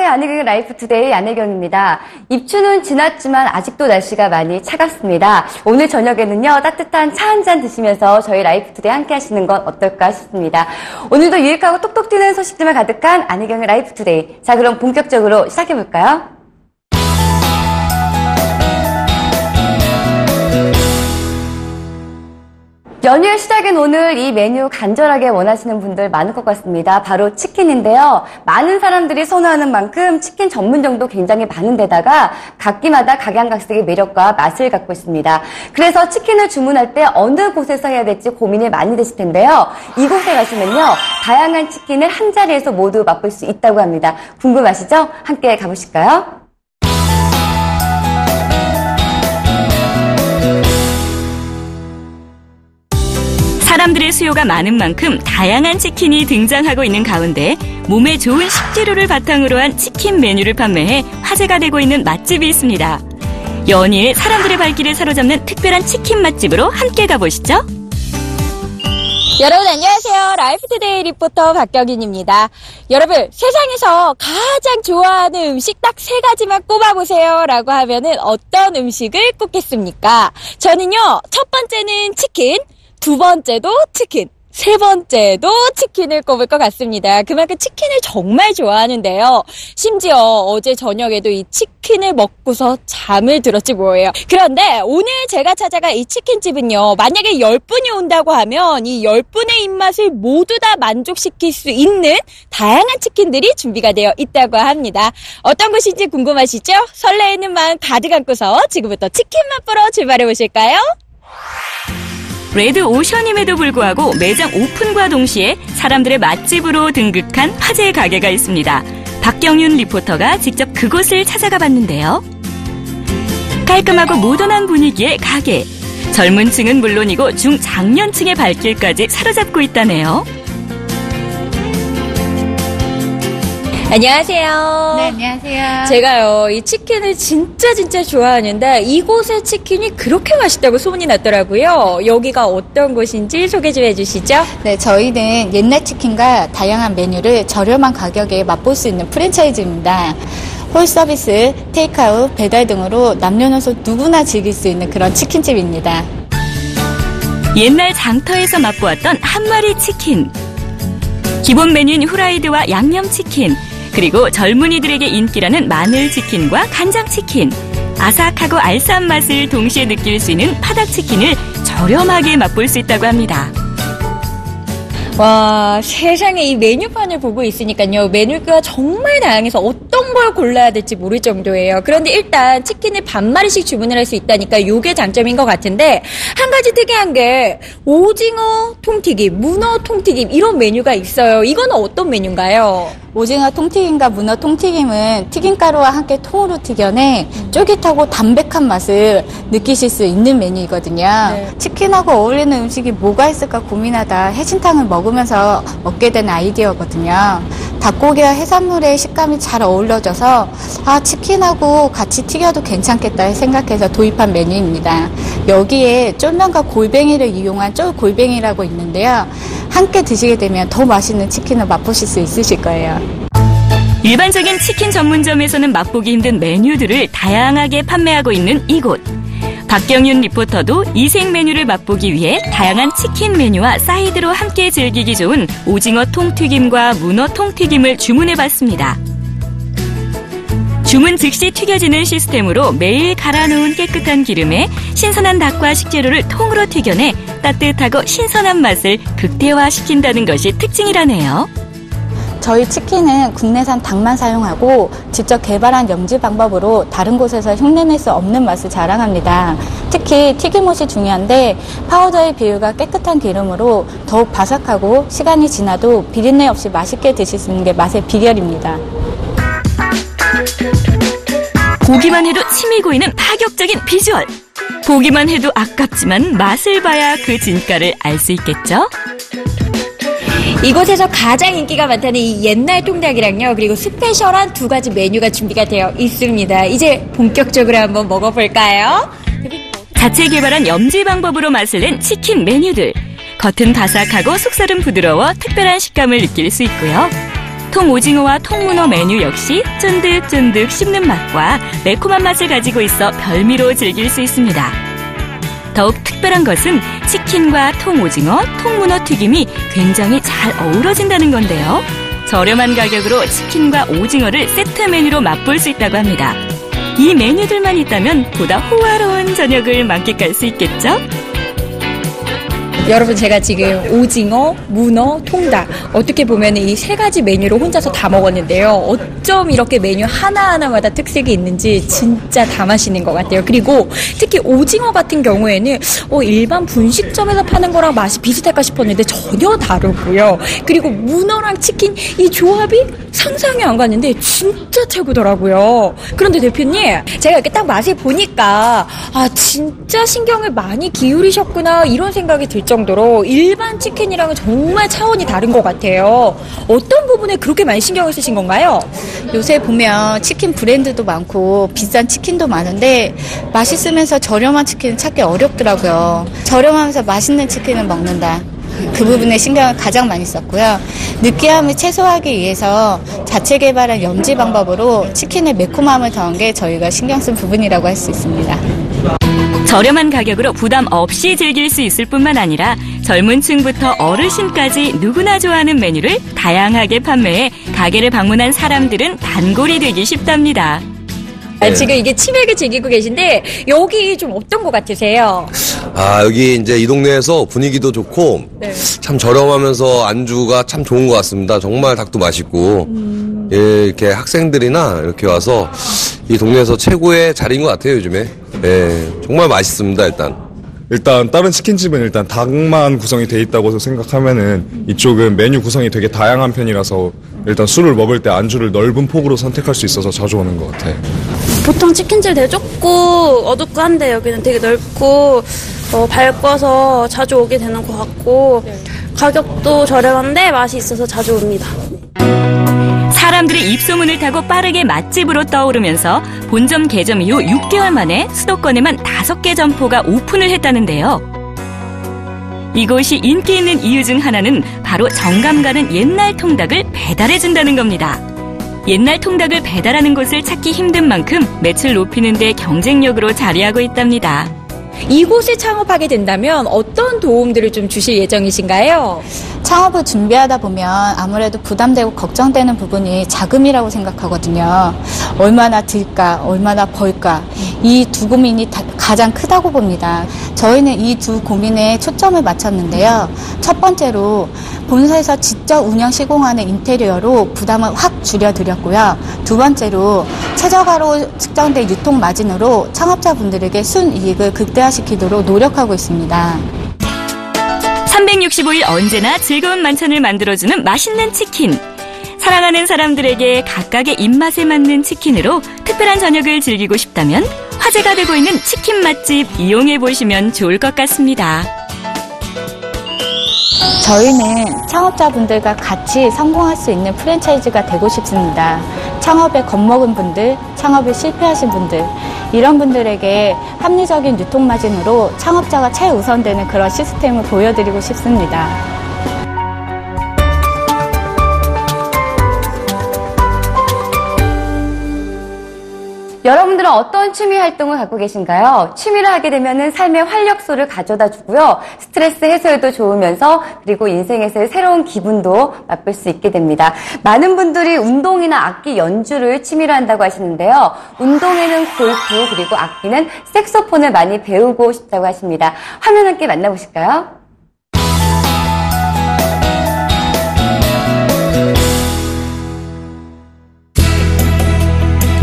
안녕하세요. 안혜경의 라이프투데이 안혜경입니다. 입추는 지났지만 아직도 날씨가 많이 차갑습니다. 오늘 저녁에는요, 따뜻한 차 한 잔 드시면서 저희 라이프투데이 함께 하시는 건 어떨까 싶습니다. 오늘도 유익하고 똑똑 튀는 소식들만 가득한 안혜경의 라이프투데이. 자, 그럼 본격적으로 시작해볼까요? 연휴의 시작인 오늘 이 메뉴 간절하게 원하시는 분들 많을 것 같습니다. 바로 치킨인데요. 많은 사람들이 선호하는 만큼 치킨 전문점도 굉장히 많은 데다가 각기마다 각양각색의 매력과 맛을 갖고 있습니다. 그래서 치킨을 주문할 때 어느 곳에서 해야 될지 고민이 많이 되실 텐데요. 이곳에 가시면요, 다양한 치킨을 한 자리에서 모두 맛볼 수 있다고 합니다. 궁금하시죠? 함께 가보실까요? 사람들의 수요가 많은 만큼 다양한 치킨이 등장하고 있는 가운데 몸에 좋은 식재료를 바탕으로 한 치킨 메뉴를 판매해 화제가 되고 있는 맛집이 있습니다. 연일 사람들의 발길을 사로잡는 특별한 치킨 맛집으로 함께 가보시죠. 여러분 안녕하세요. 라이프투데이 리포터 박경인입니다. 여러분 세상에서 가장 좋아하는 음식 딱 3가지만 꼽아보세요 라고 하면은 어떤 음식을 꼽겠습니까? 저는요, 첫 번째는 치킨, 두 번째도 치킨, 세 번째도 치킨을 꼽을 것 같습니다. 그만큼 치킨을 정말 좋아하는데요. 심지어 어제 저녁에도 이 치킨을 먹고서 잠을 들었지 뭐예요. 그런데 오늘 제가 찾아갈 이 치킨집은요, 만약에 10분이 온다고 하면 이 10분의 입맛을 모두 다 만족시킬 수 있는 다양한 치킨들이 준비가 되어 있다고 합니다. 어떤 곳인지 궁금하시죠? 설레이는 마음 가득 안고서 지금부터 치킨 맛보러 출발해 보실까요? 레드 오션임에도 불구하고 매장 오픈과 동시에 사람들의 맛집으로 등극한 화제의 가게가 있습니다. 박경윤 리포터가 직접 그곳을 찾아가 봤는데요. 깔끔하고 모던한 분위기의 가게. 젊은 층은 물론이고 중장년층의 발길까지 사로잡고 있다네요. 안녕하세요. 네, 안녕하세요. 제가요, 이 치킨을 진짜 좋아하는데 이곳의 치킨이 그렇게 맛있다고 소문이 났더라고요. 여기가 어떤 곳인지 소개 좀 해주시죠. 네, 저희는 옛날 치킨과 다양한 메뉴를 저렴한 가격에 맛볼 수 있는 프랜차이즈입니다. 홀 서비스, 테이크아웃, 배달 등으로 남녀노소 누구나 즐길 수 있는 그런 치킨집입니다. 옛날 장터에서 맛보았던 한 마리 치킨. 기본 메뉴인 후라이드와 양념치킨, 그리고 젊은이들에게 인기라는 마늘치킨과 간장치킨, 아삭하고 알싸한 맛을 동시에 느낄 수 있는 파닭치킨을 저렴하게 맛볼 수 있다고 합니다. 와, 세상에 이 메뉴판을 보고 있으니까요, 메뉴가 정말 다양해서 어떤 걸 골라야 될지 모를 정도예요. 그런데 일단 치킨을 반마리씩 주문을 할 수 있다니까 이게 장점인 것 같은데, 한 가지 특이한 게 오징어 통튀김, 문어 통튀김 이런 메뉴가 있어요. 이거는 어떤 메뉴인가요? 오징어 통튀김과 문어 통튀김은 튀김가루와 함께 통으로 튀겨내 쫄깃하고 담백한 맛을 느끼실 수 있는 메뉴이거든요. 네. 치킨하고 어울리는 음식이 뭐가 있을까 고민하다 해신탕을 먹으면서 얻게 된 아이디어거든요. 닭고기와 해산물의 식감이 잘 어우러져서 치킨하고 같이 튀겨도 괜찮겠다 생각해서 도입한 메뉴입니다. 여기에 쫄면과 골뱅이를 이용한 쫄골뱅이라고 있는데요. 함께 드시게 되면 더 맛있는 치킨을 맛보실 수 있으실 거예요. 일반적인 치킨 전문점에서는 맛보기 힘든 메뉴들을 다양하게 판매하고 있는 이곳. 박경윤 리포터도 이색 메뉴를 맛보기 위해 다양한 치킨 메뉴와 사이드로 함께 즐기기 좋은 오징어 통튀김과 문어 통튀김을 주문해봤습니다. 주문 즉시 튀겨지는 시스템으로 매일 갈아놓은 깨끗한 기름에 신선한 닭과 식재료를 통으로 튀겨내 따뜻하고 신선한 맛을 극대화시킨다는 것이 특징이라네요. 저희 치킨은 국내산 닭만 사용하고 직접 개발한 염지 방법으로 다른 곳에서 흉내낼 수 없는 맛을 자랑합니다. 특히 튀김옷이 중요한데 파우더의 비율과 깨끗한 기름으로 더욱 바삭하고 시간이 지나도 비린내 없이 맛있게 드실 수 있는 게 맛의 비결입니다. 보기만 해도 침이 고이는 파격적인 비주얼. 보기만 해도 아깝지만 맛을 봐야 그 진가를 알 수 있겠죠? 이곳에서 가장 인기가 많다는 이 옛날 통닭이랑요, 그리고 스페셜한 2가지 메뉴가 준비가 되어 있습니다. 이제 본격적으로 한번 먹어볼까요? 자체 개발한 염지 방법으로 맛을 낸 치킨 메뉴들. 겉은 바삭하고 속살은 부드러워 특별한 식감을 느낄 수 있고요. 통오징어와 통문어 메뉴 역시 쫀득쫀득 씹는 맛과 매콤한 맛을 가지고 있어 별미로 즐길 수 있습니다. 더욱 특별한 것은 치킨과 통오징어, 통문어 튀김이 굉장히 잘 어우러진다는 건데요. 저렴한 가격으로 치킨과 오징어를 세트 메뉴로 맛볼 수 있다고 합니다. 이 메뉴들만 있다면 보다 호화로운 저녁을 만끽할 수 있겠죠? 여러분, 제가 지금 오징어, 문어, 통닭 어떻게 보면 이 세 가지 메뉴를 혼자서 다 먹었는데요. 어쩜 이렇게 메뉴 하나하나마다 특색이 있는지 진짜 다 맛있는 것 같아요. 그리고 특히 오징어 같은 경우에는 일반 분식점에서 파는 거랑 맛이 비슷할까 싶었는데 전혀 다르고요. 그리고 문어랑 치킨 이 조합이 상상이 안 갔는데 진짜 최고더라고요. 그런데 대표님, 제가 이렇게 딱 맛을 보니까 진짜 신경을 많이 기울이셨구나 이런 생각이 들 정도로 일반 치킨이랑은 정말 차원이 다른 것 같아요. 어떤 부분에 그렇게 많이 신경을 쓰신 건가요? 요새 보면 치킨 브랜드도 많고 비싼 치킨도 많은데 맛있으면서 저렴한 치킨은 찾기 어렵더라고요. 저렴하면서 맛있는 치킨을 먹는다. 그 부분에 신경을 가장 많이 썼고요. 느끼함을 최소화하기 위해서 자체 개발한 염지 방법으로 치킨의 매콤함을 더한 게 저희가 신경 쓴 부분이라고 할 수 있습니다. 저렴한 가격으로 부담 없이 즐길 수 있을 뿐만 아니라 젊은 층부터 어르신까지 누구나 좋아하는 메뉴를 다양하게 판매해 가게를 방문한 사람들은 단골이 되기 쉽답니다. 지금 이게 치맥을 즐기고 계신데 여기 좀 어떤 것 같으세요? 여기 이제 이 동네에서 분위기도 좋고 참 저렴하면서 안주가 참 좋은 것 같습니다. 정말 닭도 맛있고 이렇게 학생들이나 이렇게 와서 이 동네에서 최고의 자리인 것 같아요, 요즘에. 정말 맛있습니다, 일단 다른 치킨집은 일단 닭만 구성이 돼 있다고 생각하면은 이쪽은 메뉴 구성이 되게 다양한 편이라서 일단 술을 먹을 때 안주를 넓은 폭으로 선택할 수 있어서 자주 오는 것 같아요. 보통 치킨집 되게 좁고 어둡고 한데 여기는 되게 넓고 밝아서 자주 오게 되는 것 같고 가격도 저렴한데 맛이 있어서 자주 옵니다. 사람들의 입소문을 타고 빠르게 맛집으로 떠오르면서 본점 개점 이후 6개월 만에 수도권에만 5개 점포가 오픈을 했다는데요. 이곳이 인기 있는 이유 중 하나는 바로 정감 가는 옛날 통닭을 배달해준다는 겁니다. 옛날 통닭을 배달하는 곳을 찾기 힘든 만큼 매출 높이는 데 경쟁력으로 자리하고 있답니다. 이곳에 창업하게 된다면 어떤 도움들을 좀 주실 예정이신가요? 창업을 준비하다 보면 아무래도 부담되고 걱정되는 부분이 자금이라고 생각하거든요. 얼마나 들까, 얼마나 벌까, 이 두 고민이 가장 크다고 봅니다. 저희는 이 두 고민에 초점을 맞췄는데요. 첫 번째로 본사에서 직접 운영 시공하는 인테리어로 부담을 확 줄여드렸고요. 두 번째로 최저가로 측정된 유통 마진으로 창업자분들에게 순이익을 극대화시키도록 노력하고 있습니다. 365일 언제나 즐거운 만찬을 만들어주는 맛있는 치킨. 사랑하는 사람들에게 각각의 입맛에 맞는 치킨으로 특별한 저녁을 즐기고 싶다면 화제가 되고 있는 치킨 맛집 이용해보시면 좋을 것 같습니다. 저희는 창업자분들과 같이 성공할 수 있는 프랜차이즈가 되고 싶습니다. 창업에 겁먹은 분들, 창업에 실패하신 분들, 이런 분들에게 합리적인 유통마진으로 창업자가 최우선되는 그런 시스템을 보여드리고 싶습니다. 여러분들은 어떤 취미 활동을 갖고 계신가요? 취미를 하게 되면 삶의 활력소를 가져다 주고요. 스트레스 해소에도 좋으면서 그리고 인생에서의 새로운 기분도 맛볼 수 있게 됩니다. 많은 분들이 운동이나 악기 연주를 취미로 한다고 하시는데요. 운동에는 골프 그리고 악기는 색소폰을 많이 배우고 싶다고 하십니다. 화면 함께 만나보실까요?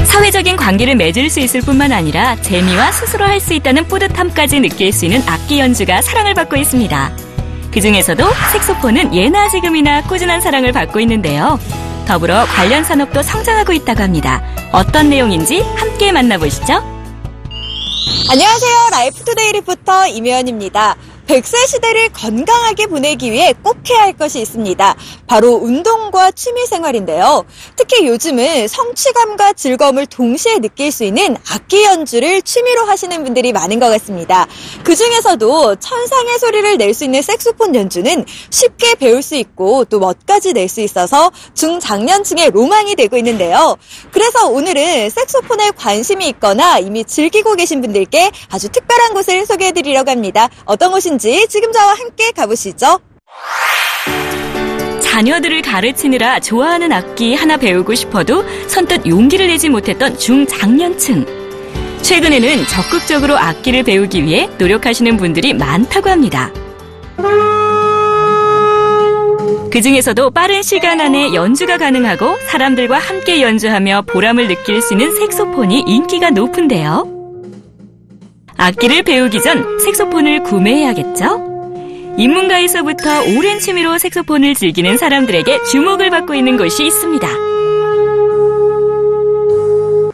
사회적인 관계를 맺을 수 있을 뿐만 아니라 재미와 스스로 할 수 있다는 뿌듯함까지 느낄 수 있는 악기 연주가 사랑을 받고 있습니다. 그중에서도 색소폰은 예나 지금이나 꾸준한 사랑을 받고 있는데요. 더불어 관련 산업도 성장하고 있다고 합니다. 어떤 내용인지 함께 만나보시죠. 안녕하세요. 라이프투데이 리포터 임혜연입니다. 100세 시대를 건강하게 보내기 위해 꼭 해야 할 것이 있습니다. 바로 운동과 취미 생활인데요. 특히 요즘은 성취감과 즐거움을 동시에 느낄 수 있는 악기 연주를 취미로 하시는 분들이 많은 것 같습니다. 그중에서도 천상의 소리를 낼 수 있는 색소폰 연주는 쉽게 배울 수 있고 또 멋까지 낼 수 있어서 중장년층의 로망이 되고 있는데요. 그래서 오늘은 색소폰에 관심이 있거나 이미 즐기고 계신 분들께 아주 특별한 곳을 소개해드리려고 합니다. 어떤 곳인지 지금 저와 함께 가보시죠. 자녀들을 가르치느라 좋아하는 악기 하나 배우고 싶어도 선뜻 용기를 내지 못했던 중장년층. 최근에는 적극적으로 악기를 배우기 위해 노력하시는 분들이 많다고 합니다. 그중에서도 빠른 시간 안에 연주가 가능하고 사람들과 함께 연주하며 보람을 느낄 수 있는 색소폰이 인기가 높은데요. 악기를 배우기 전 색소폰을 구매해야겠죠? 입문가에서부터 오랜 취미로 색소폰을 즐기는 사람들에게 주목을 받고 있는 곳이 있습니다.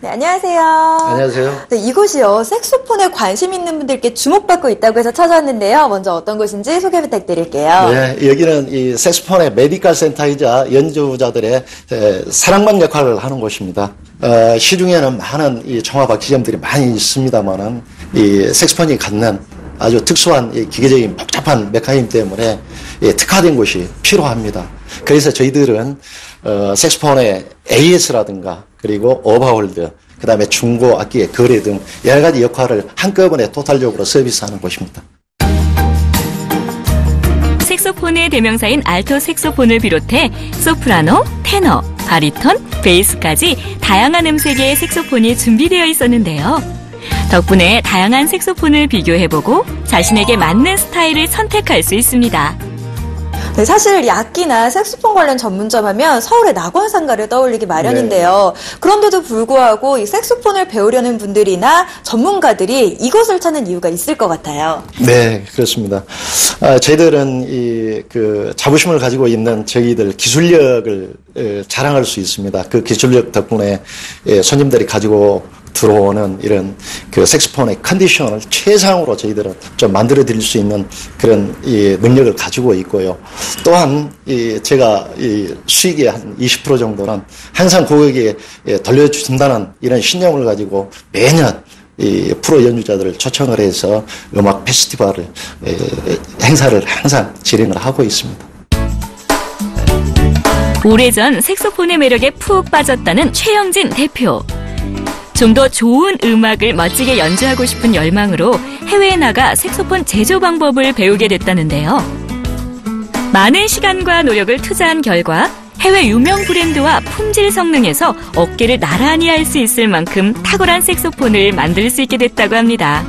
네, 안녕하세요. 안녕하세요. 네, 이곳이요. 색소폰에 관심 있는 분들께 주목받고 있다고 해서 찾아왔는데요. 먼저 어떤 곳인지 소개 부탁드릴게요. 네, 여기는 이 색소폰의 메디컬 센터이자 연주자들의 사랑방 역할을 하는 곳입니다. 시중에는 많은 이 종합악 기점들이 많이 있습니다만은 이 색소폰이 갖는 아주 특수한 이 기계적인 복잡한 메커니즘 때문에 특화된 곳이 필요합니다. 그래서 저희들은 색소폰의 AS라든가 그리고 오버홀드, 그 다음에 중고 악기의 거래 등 여러 가지 역할을 한꺼번에 토탈적으로 서비스하는 곳입니다. 색소폰의 대명사인 알토 색소폰을 비롯해 소프라노, 테너, 바리톤, 베이스까지 다양한 음색의 색소폰이 준비되어 있었는데요. 덕분에 다양한 색소폰을 비교해보고 자신에게 맞는 스타일을 선택할 수 있습니다. 네, 사실 이 악기나 색소폰 관련 전문점 하면 서울의 낙원상가를 떠올리기 마련인데요. 네. 그런데도 불구하고 이 색소폰을 배우려는 분들이나 전문가들이 이곳을 찾는 이유가 있을 것 같아요. 네, 그렇습니다. 저희들은 그 자부심을 가지고 있는 저희들 기술력을 자랑할 수 있습니다. 그 기술력 덕분에 손님들이 가지고 들어오는 이런 그 색소폰의 컨디션을 최상으로 저희들은 좀 만들어 드릴 수 있는 그런 이 능력을 가지고 있고요. 또한 제가 수익의 한 20% 정도는 항상 고객에게 돌려준다는 이런 신념을 가지고 매년 이 프로 연주자들을 초청을 해서 음악 페스티벌을 행사를 항상 진행을 하고 있습니다. 오래전 색소폰의 매력에 푹 빠졌다는 최영진 대표. 좀 더 좋은 음악을 멋지게 연주하고 싶은 열망으로 해외에 나가 색소폰 제조 방법을 배우게 됐다는데요. 많은 시간과 노력을 투자한 결과 해외 유명 브랜드와 품질 성능에서 어깨를 나란히 할 수 있을 만큼 탁월한 색소폰을 만들 수 있게 됐다고 합니다.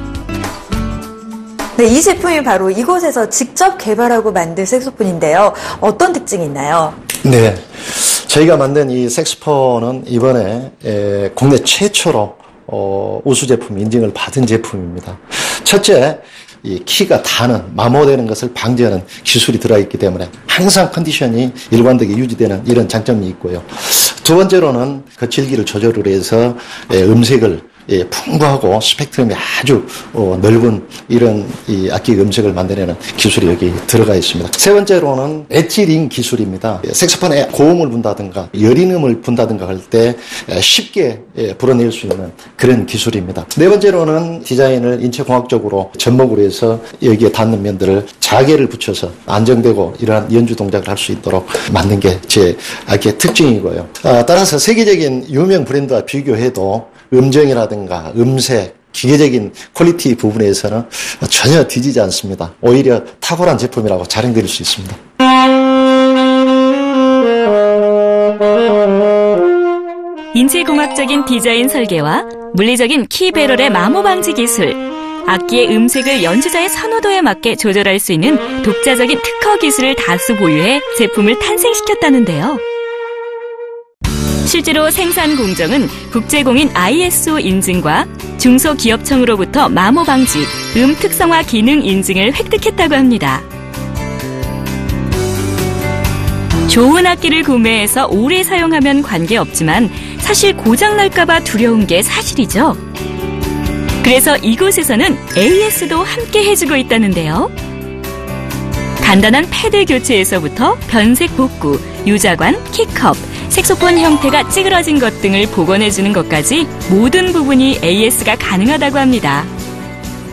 네, 이 제품이 바로 이곳에서 직접 개발하고 만든 색소폰인데요. 어떤 특징이 있나요? 네. 저희가 만든 이 색소폰은 이번에 국내 최초로 우수 제품 인증을 받은 제품입니다. 첫째, 이 키가 닿는, 마모되는 것을 방지하는 기술이 들어있기 때문에 항상 컨디션이 일관되게 유지되는 이런 장점이 있고요. 두 번째로는 거칠기를 조절을 해서 음색을 풍부하고 스펙트럼이 아주 넓은 이런 이 악기 음색을 만들어내는 기술이 여기 들어가 있습니다. 세 번째로는 엣지링 기술입니다. 색소폰에 고음을 분다든가 여린음을 분다든가 할 때 쉽게 불어낼 수 있는 그런 기술입니다. 네 번째로는 디자인을 인체공학적으로 접목으로 해서 여기에 닿는 면들을 자개를 붙여서 안정되고 이러한 연주 동작을 할 수 있도록 만든 게 제 악기의 특징이고요. 따라서 세계적인 유명 브랜드와 비교해도 음정이라든가 음색, 기계적인 퀄리티 부분에서는 전혀 뒤지지 않습니다. 오히려 탁월한 제품이라고 자랑드릴 수 있습니다. 인체공학적인 디자인 설계와 물리적인 키 배럴의 마모 방지 기술, 악기의 음색을 연주자의 선호도에 맞게 조절할 수 있는 독자적인 특허 기술을 다수 보유해 제품을 탄생시켰다는데요. 실제로 생산 공정은 국제공인 ISO 인증과 중소기업청으로부터 마모 방지, 특성화 기능 인증을 획득했다고 합니다. 좋은 악기를 구매해서 오래 사용하면 관계없지만 사실 고장날까봐 두려운 게 사실이죠. 그래서 이곳에서는 AS도 함께 해주고 있다는데요. 간단한 패드 교체에서부터 변색 복구, 유자관, 키컵, 색소폰 형태가 찌그러진 것 등을 복원해주는 것까지 모든 부분이 AS가 가능하다고 합니다.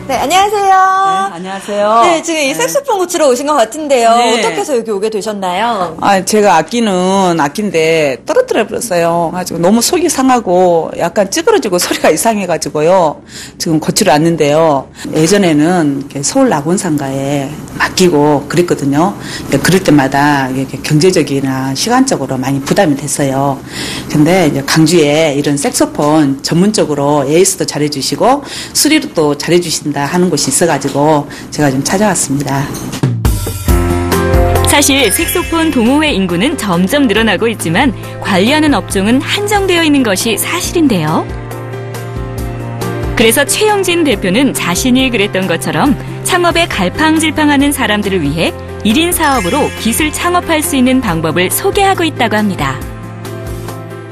네, 안녕하세요. 네, 안녕하세요. 네, 지금 이 색소폰 고치러 오신 것 같은데요. 네. 어떻게 해서 여기 오게 되셨나요? 제가 악기인데 떨어뜨려 버렸어요. 가지고 너무 속이 상하고 약간 찌그러지고 소리가 이상해가지고요. 지금 고치러 왔는데요. 예전에는 이렇게 서울 낙원상가에 맡기고 그랬거든요. 그럴 때마다 이렇게 경제적이나 시간적으로 많이 부담이 됐어요. 근데 이제 강주에 이런 색소폰 전문적으로 AS도 잘해주시고 수리도 또 잘해주신다 하는 곳이 있어가지고 제가 좀 찾아왔습니다. 사실 색소폰 동호회 인구는 점점 늘어나고 있지만 관리하는 업종은 한정되어 있는 것이 사실인데요. 그래서 최영진 대표는 자신이 그랬던 것처럼 창업에 갈팡질팡하는 사람들을 위해 1인 사업으로 기술 창업할 수 있는 방법을 소개하고 있다고 합니다.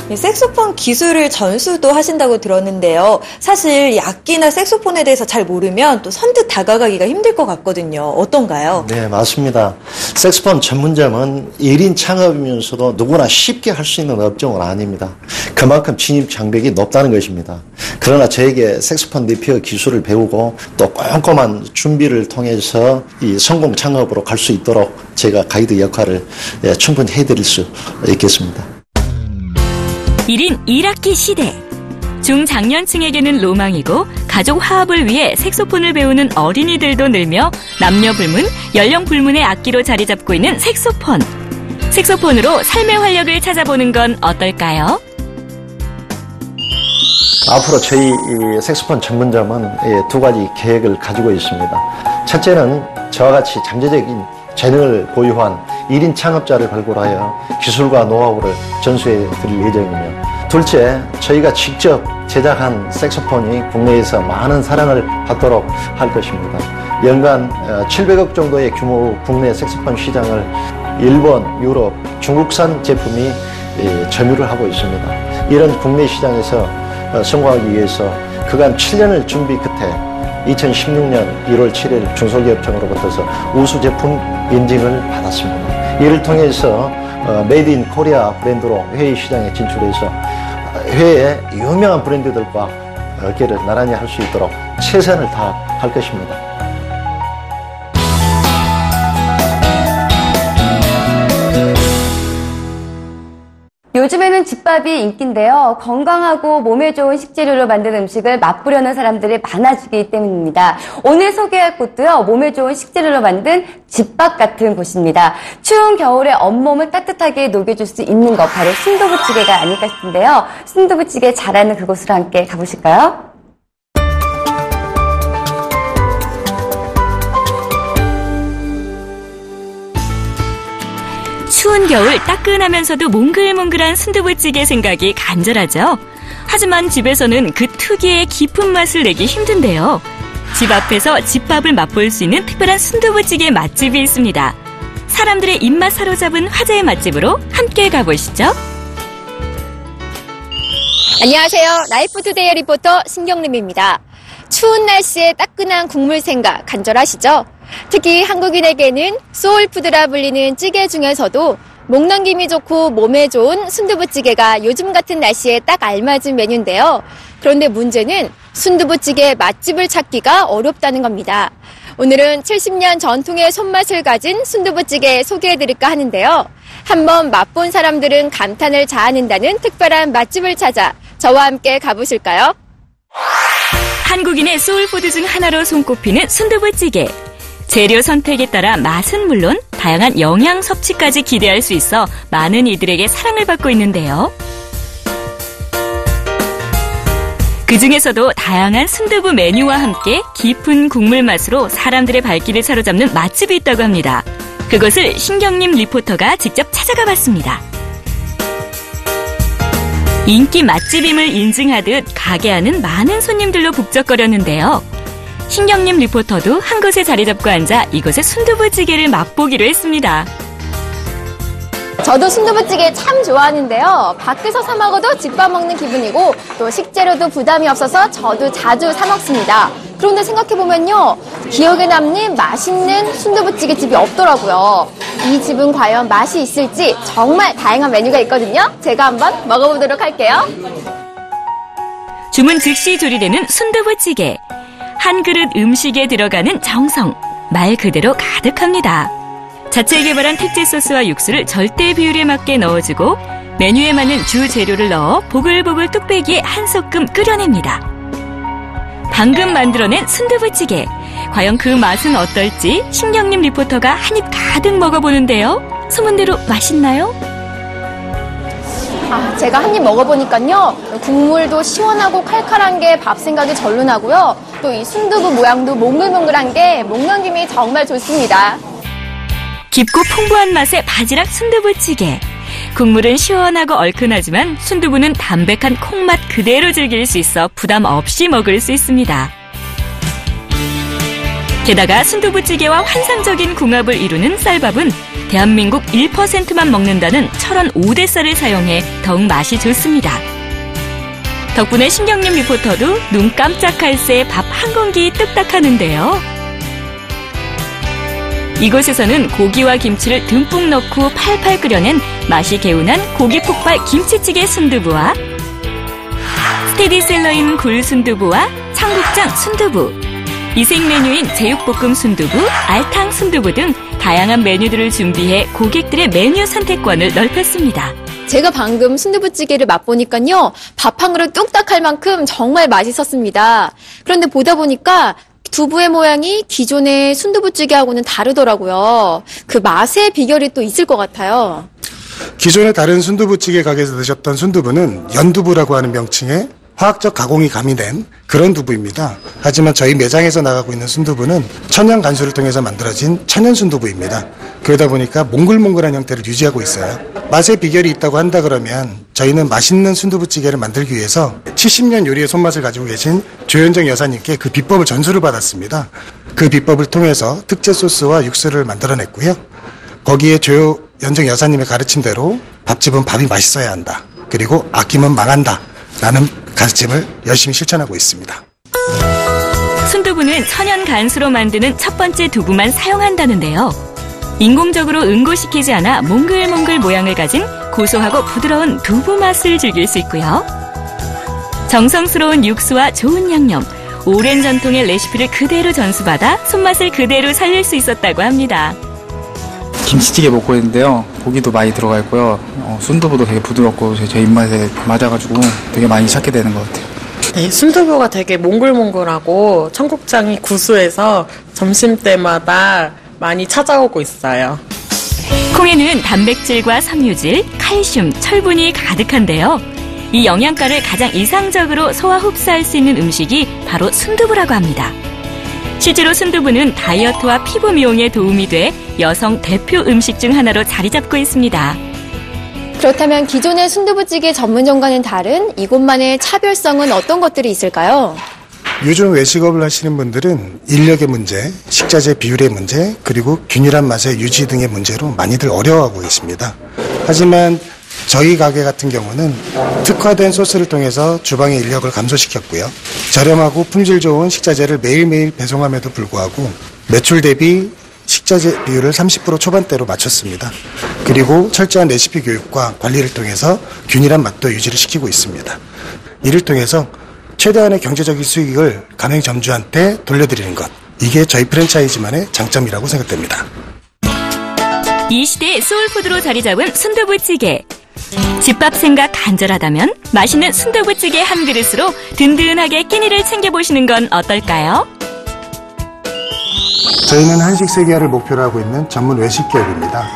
색소폰 기술을 전수도 하신다고 들었는데요. 사실 이 악기나 색소폰에 대해서 잘 모르면 또 선뜻 다가가기가 힘들 것 같거든요. 어떤가요? 네, 맞습니다. 색소폰 전문점은 1인 창업이면서도 누구나 쉽게 할 수 있는 업종은 아닙니다. 그만큼 진입 장벽이 높다는 것입니다. 그러나 저에게 색소폰 리페어 기술을 배우고 또 꼼꼼한 준비를 통해서 이 성공 창업으로 갈 수 있도록 제가 가이드 역할을 충분히 해드릴 수 있겠습니다. 1인 1악기 시대. 중장년층에게는 로망이고 가족 화합을 위해 색소폰을 배우는 어린이들도 늘며 남녀 불문, 연령 불문의 악기로 자리 잡고 있는 색소폰. 색소폰으로 삶의 활력을 찾아보는 건 어떨까요? 앞으로 저희 이 색소폰 전문점은 두 가지 계획을 가지고 있습니다. 첫째는 저와 같이 잠재적인 재능을 보유한 1인 창업자를 발굴하여 기술과 노하우를 전수해 드릴 예정이며, 둘째, 저희가 직접 제작한 색소폰이 국내에서 많은 사랑을 받도록 할 것입니다. 연간 700억 정도의 규모 국내 색소폰 시장을 일본, 유럽, 중국산 제품이 점유를 하고 있습니다. 이런 국내 시장에서 성공하기 위해서 그간 7년을 준비 끝에 2016년 1월 7일 중소기업청으로부터 우수 제품 인증을 받았습니다. 이를 통해서 메이드 인 코리아 브랜드로 해외 시장에 진출해서 해외의 유명한 브랜드들과 어깨를 나란히 할 수 있도록 최선을 다할 것입니다. 요즘에는 집밥이 인기인데요. 건강하고 몸에 좋은 식재료로 만든 음식을 맛보려는 사람들이 많아지기 때문입니다. 오늘 소개할 곳도요, 몸에 좋은 식재료로 만든 집밥 같은 곳입니다. 추운 겨울에 온몸을 따뜻하게 녹여줄 수 있는 것, 바로 순두부찌개가 아닐까 싶은데요. 순두부찌개 잘하는 그곳으로 함께 가보실까요? 추운 겨울 따끈하면서도 몽글몽글한 순두부찌개 생각이 간절하죠. 하지만 집에서는 그 특유의 깊은 맛을 내기 힘든데요. 집 앞에서 집밥을 맛볼 수 있는 특별한 순두부찌개 맛집이 있습니다. 사람들의 입맛 사로잡은 화제의 맛집으로 함께 가보시죠. 안녕하세요. 라이프투데이 리포터 신경림입니다. 추운 날씨에 따끈한 국물 생각 간절하시죠? 특히 한국인에게는 소울푸드라 불리는 찌개 중에서도 목 넘김이 좋고 몸에 좋은 순두부찌개가 요즘 같은 날씨에 딱 알맞은 메뉴인데요. 그런데 문제는 순두부찌개 맛집을 찾기가 어렵다는 겁니다. 오늘은 70년 전통의 손맛을 가진 순두부찌개 소개해드릴까 하는데요. 한번 맛본 사람들은 감탄을 자아낸다는 특별한 맛집을 찾아 저와 함께 가보실까요? 한국인의 소울푸드 중 하나로 손꼽히는 순두부찌개. 재료 선택에 따라 맛은 물론 다양한 영양 섭취까지 기대할 수 있어 많은 이들에게 사랑을 받고 있는데요. 그중에서도 다양한 순두부 메뉴와 함께 깊은 국물 맛으로 사람들의 발길을 사로잡는 맛집이 있다고 합니다. 그것을 신경림 리포터가 직접 찾아가 봤습니다. 인기 맛집임을 인증하듯 가게 안은 많은 손님들로 북적거렸는데요. 신경림 리포터도 한 곳에 자리 잡고 앉아 이곳의 순두부찌개를 맛보기로 했습니다. 저도 순두부찌개 참 좋아하는데요. 밖에서 사 먹어도 집밥 먹는 기분이고 또 식재료도 부담이 없어서 저도 자주 사 먹습니다. 그런데 생각해보면요. 기억에 남는 맛있는 순두부찌개 집이 없더라고요. 이 집은 과연 맛이 있을지 정말 다양한 메뉴가 있거든요. 제가 한번 먹어보도록 할게요. 주문 즉시 조리되는 순두부찌개. 한 그릇 음식에 들어가는 정성, 말 그대로 가득합니다. 자체 개발한 특제 소스와 육수를 절대 비율에 맞게 넣어주고 메뉴에 맞는 주 재료를 넣어 보글보글 뚝배기에 한 소끔 끓여냅니다. 방금 만들어낸 순두부찌개. 과연 그 맛은 어떨지 신경님 리포터가 한입 가득 먹어보는데요. 소문대로 맛있나요? 제가 한 입 먹어보니까요. 국물도 시원하고 칼칼한 게 밥 생각이 절로 나고요. 또 이 순두부 모양도 몽글몽글한 게 먹는 김이 정말 좋습니다. 깊고 풍부한 맛의 바지락 순두부찌개. 국물은 시원하고 얼큰하지만 순두부는 담백한 콩맛 그대로 즐길 수 있어 부담 없이 먹을 수 있습니다. 게다가 순두부찌개와 환상적인 궁합을 이루는 쌀밥은 대한민국 1%만 먹는다는 철원 5대 쌀을 사용해 더욱 맛이 좋습니다. 덕분에 신경님 리포터도 눈 깜짝할 새 밥 한 공기 뚝딱하는데요. 이곳에서는 고기와 김치를 듬뿍 넣고 팔팔 끓여낸 맛이 개운한 고기 폭발 김치찌개 순두부와 스테디셀러인 굴 순두부와 청국장 순두부, 이색 메뉴인 제육볶음 순두부, 알탕 순두부 등 다양한 메뉴들을 준비해 고객들의 메뉴 선택권을 넓혔습니다. 제가 방금 순두부찌개를 맛보니까요. 밥 한 그릇 뚝딱 할 만큼 정말 맛있었습니다. 그런데 보다 보니까 두부의 모양이 기존의 순두부찌개하고는 다르더라고요. 그 맛의 비결이 또 있을 것 같아요. 기존의 다른 순두부찌개 가게에서 드셨던 순두부는 연두부라고 하는 명칭의 화학적 가공이 가미된 그런 두부입니다. 하지만 저희 매장에서 나가고 있는 순두부는 천연 간수를 통해서 만들어진 천연 순두부입니다. 그러다 보니까 몽글몽글한 형태를 유지하고 있어요. 맛의 비결이 있다고 한다 그러면 저희는 맛있는 순두부찌개를 만들기 위해서 70년 요리의 손맛을 가지고 계신 조현정 여사님께 그 비법을 전수를 받았습니다. 그 비법을 통해서 특제 소스와 육수를 만들어냈고요. 거기에 조현정 여사님의 가르침대로 밥집은 밥이 맛있어야 한다. 그리고 아끼면 망한다. 라는 가르침을 열심히 실천하고 있습니다. 순두부는 천연 간수로 만드는 첫 번째 두부만 사용한다는데요. 인공적으로 응고시키지 않아 몽글몽글 모양을 가진 고소하고 부드러운 두부 맛을 즐길 수 있고요. 정성스러운 육수와 좋은 양념, 오랜 전통의 레시피를 그대로 전수받아 손맛을 그대로 살릴 수 있었다고 합니다. 김치찌개 먹고 있는데요. 고기도 많이 들어가 있고요. 순두부도 되게 부드럽고 제 입맛에 맞아가지고 되게 많이 찾게 되는 것 같아요. 이 순두부가 되게 몽글몽글하고 청국장이 구수해서 점심때마다 많이 찾아오고 있어요. 콩에는 단백질과 섬유질, 칼슘, 철분이 가득한데요. 이 영양가를 가장 이상적으로 소화 흡수할 수 있는 음식이 바로 순두부라고 합니다. 실제로 순두부는 다이어트와 피부 미용에 도움이 돼 여성 대표 음식 중 하나로 자리 잡고 있습니다. 그렇다면 기존의 순두부찌개 전문점과는 다른 이곳만의 차별성은 어떤 것들이 있을까요? 요즘 외식업을 하시는 분들은 인력의 문제, 식자재 비율의 문제, 그리고 균일한 맛의 유지 등의 문제로 많이들 어려워하고 계십니다. 하지만 저희 가게 같은 경우는 특화된 소스를 통해서 주방의 인력을 감소시켰고요. 저렴하고 품질 좋은 식자재를 매일매일 배송함에도 불구하고 매출 대비 식자재 비율을 30% 초반대로 맞췄습니다. 그리고 철저한 레시피 교육과 관리를 통해서 균일한 맛도 유지를 시키고 있습니다. 이를 통해서 최대한의 경제적인 수익을 가맹점주한테 돌려드리는 것. 이게 저희 프랜차이즈만의 장점이라고 생각됩니다. 이 시대의 소울푸드로 자리 잡은 순두부찌개. 집밥 생각 간절하다면 맛있는 순두부찌개 한 그릇으로 든든하게 끼니를 챙겨보시는 건 어떨까요? 저희는 한식 세계화를 목표로 하고 있는 전문 외식 기업입니다.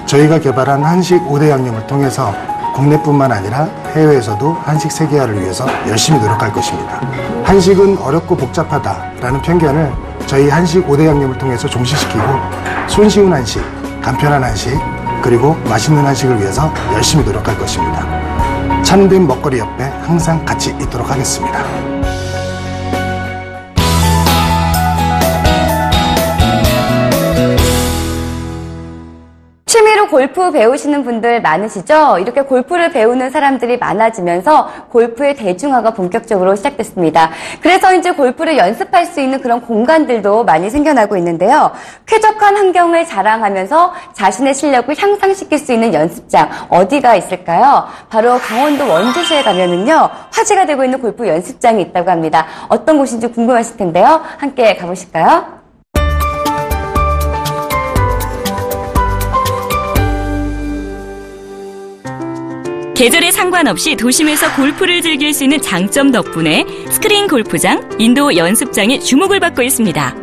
저희가 개발한 한식 5대 양념을 통해서 국내뿐만 아니라 해외에서도 한식 세계화를 위해서 열심히 노력할 것입니다. 한식은 어렵고 복잡하다라는 편견을 저희 한식 5대 양념을 통해서 종식시키고 손쉬운 한식, 간편한 한식, 그리고 맛있는 한식을 위해서 열심히 노력할 것입니다. 참된 먹거리 옆에 항상 같이 있도록 하겠습니다. 취미로 집에서 골프 배우시는 분들 많으시죠? 이렇게 골프를 배우는 사람들이 많아지면서 골프의 대중화가 본격적으로 시작됐습니다. 그래서 이제 골프를 연습할 수 있는 그런 공간들도 많이 생겨나고 있는데요. 쾌적한 환경을 자랑하면서 자신의 실력을 향상시킬 수 있는 연습장 어디가 있을까요? 바로 강원도 원주시에 가면은요, 화제가 되고 있는 골프 연습장이 있다고 합니다. 어떤 곳인지 궁금하실 텐데요. 함께 가보실까요? 계절에 상관없이 도심에서 골프를 즐길 수 있는 장점 덕분에 스크린 골프장, 인도어 연습장이 주목을 받고 있습니다.